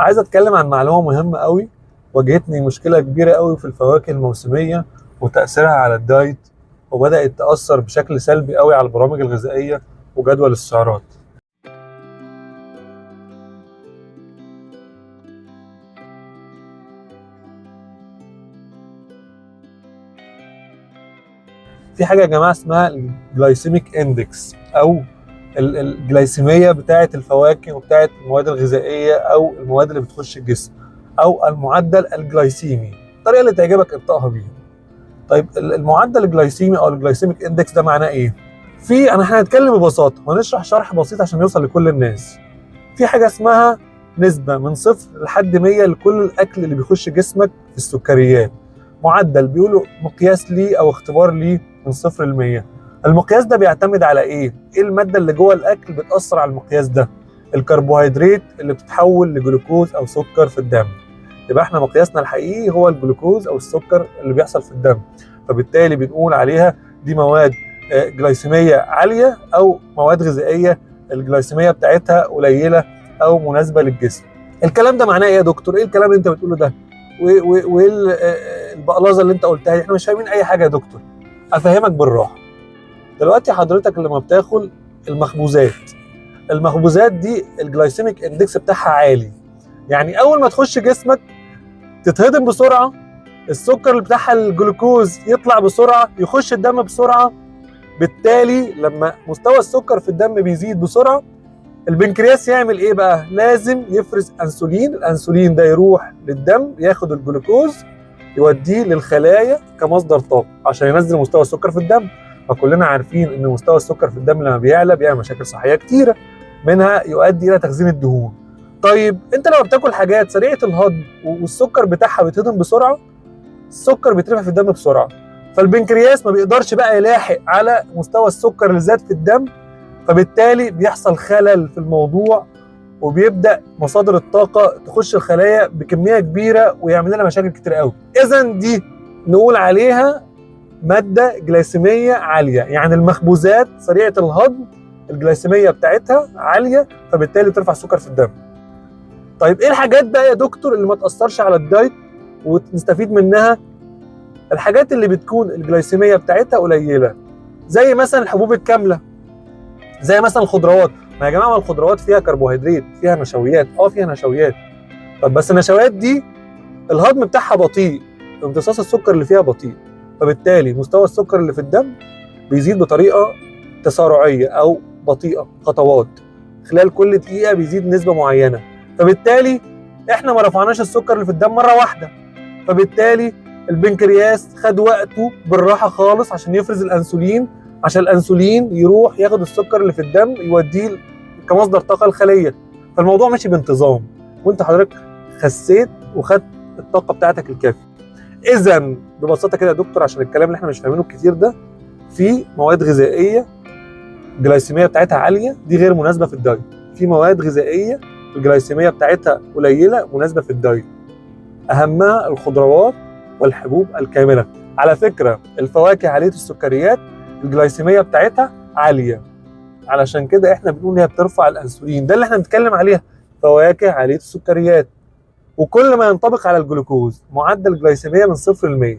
عايز اتكلم عن معلومه مهمه قوي واجهتني مشكله كبيره قوي في الفواكه الموسميه وتاثيرها على الدايت، وبدات تاثر بشكل سلبي قوي على البرامج الغذائيه وجدول السعرات. في حاجه يا جماعه اسمها الجلايسيميك اندكس، او الجلايسيميه بتاعه الفواكه وبتاعه المواد الغذائيه او المواد اللي بتخش الجسم، او المعدل الجلايسيمي، الطريقه اللي تعجبك انطقها بيها. طيب المعدل الجلايسيمي او الجلايسيميك اندكس ده معناه ايه؟ احنا هنتكلم ببساطه وهنشرح شرح بسيط عشان يوصل لكل الناس. في حاجه اسمها نسبه من 0 لحد 100 لكل الاكل اللي بيخش جسمك في السكريات. معدل بيقولوا مقياس ليه او اختبار ليه من 0 ل 100. المقياس ده بيعتمد على ايه؟ ايه الماده اللي جوه الاكل بتاثر على المقياس ده؟ الكربوهيدرات اللي بتتحول لجلوكوز او سكر في الدم. يبقى احنا مقياسنا الحقيقي هو الجلوكوز او السكر اللي بيحصل في الدم، فبالتالي بنقول عليها دي مواد جلايسيميه عاليه او مواد غذائيه الجلايسيميه بتاعتها قليله او مناسبه للجسم. الكلام ده معناه ايه يا دكتور؟ ايه الكلام اللي انت بتقوله ده؟ وايه البقلظه اللي انت قلتها دي؟ احنا مش فاهمين اي حاجه يا دكتور. افهمك بالراحه. دلوقتي حضرتك لما بتاكل المخبوزات دي الجلايسيميك اندكس بتاعها عالي، يعني اول ما تخش جسمك تتهضم بسرعه، السكر بتاعها الجلوكوز يطلع بسرعه، يخش الدم بسرعه، بالتالي لما مستوى السكر في الدم بيزيد بسرعه، البنكرياس يعمل ايه بقى؟ لازم يفرز انسولين. الانسولين ده يروح للدم ياخد الجلوكوز يوديه للخلايا كمصدر طاقه عشان ينزل مستوى السكر في الدم. فكلنا عارفين ان مستوى السكر في الدم لما بيعلى بيعمل مشاكل صحيه كتيره، منها يؤدي الى تخزين الدهون. طيب انت لما بتاكل حاجات سريعه الهضم والسكر بتاعها بيتهضم بسرعه، السكر بيترفع في الدم بسرعه، فالبنكرياس ما بيقدرش بقى يلاحق على مستوى السكر اللي زاد في الدم، فبالتالي بيحصل خلل في الموضوع وبيبدا مصادر الطاقه تخش الخلايا بكميه كبيره ويعمل لنا مشاكل كتير قوي. اذا دي نقول عليها ماده جلايسيميه عاليه، يعني المخبوزات سريعه الهضم الجلايسيميه بتاعتها عاليه، فبالتالي بترفع السكر في الدم. طيب ايه الحاجات بقى يا دكتور اللي ما تاثرش على الدايت ونستفيد منها؟ الحاجات اللي بتكون الجلايسيميه بتاعتها قليله، زي مثلا الحبوب الكامله، زي مثلا الخضروات. ما يا جماعه ما الخضروات فيها كربوهيدرات، فيها نشويات، فيها نشويات. طب بس النشويات دي الهضم بتاعها بطيء، امتصاص السكر اللي فيها بطيء، فبالتالي مستوى السكر اللي في الدم بيزيد بطريقه تسارعيه او بطيئه، خطوات، خلال كل دقيقه بيزيد نسبه معينه، فبالتالي احنا ما رفعناش السكر اللي في الدم مره واحده، فبالتالي البنكرياس خد وقته بالراحه خالص عشان يفرز الانسولين، عشان الانسولين يروح ياخد السكر اللي في الدم يوديه كمصدر طاقه الخليه. فالموضوع ماشي بانتظام، وانت حضرتك خسيت وخدت الطاقه بتاعتك الكافيه. اذا ببساطه كده يا دكتور، عشان الكلام اللي احنا مش فاهمينه كتير ده، في مواد غذائيه الجلايسيميه بتاعتها عاليه دي غير مناسبه في الدايت، في مواد غذائيه الجلايسيميه بتاعتها قليله مناسبه في الدايت، اهمها الخضروات والحبوب الكامله. على فكره الفواكه عاليه السكريات الجلايسيميه بتاعتها عاليه، علشان كده احنا بنقول هي بترفع الانسولين، ده اللي احنا بنتكلم عليها، فواكه عاليه السكريات. وكل ما ينطبق على الجلوكوز معدل جلايسيميه من 0 ل 100.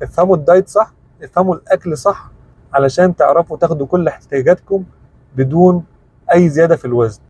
افهموا الدايت صح، افهموا الاكل صح، علشان تعرفوا تاخدوا كل احتياجاتكم بدون اي زياده في الوزن.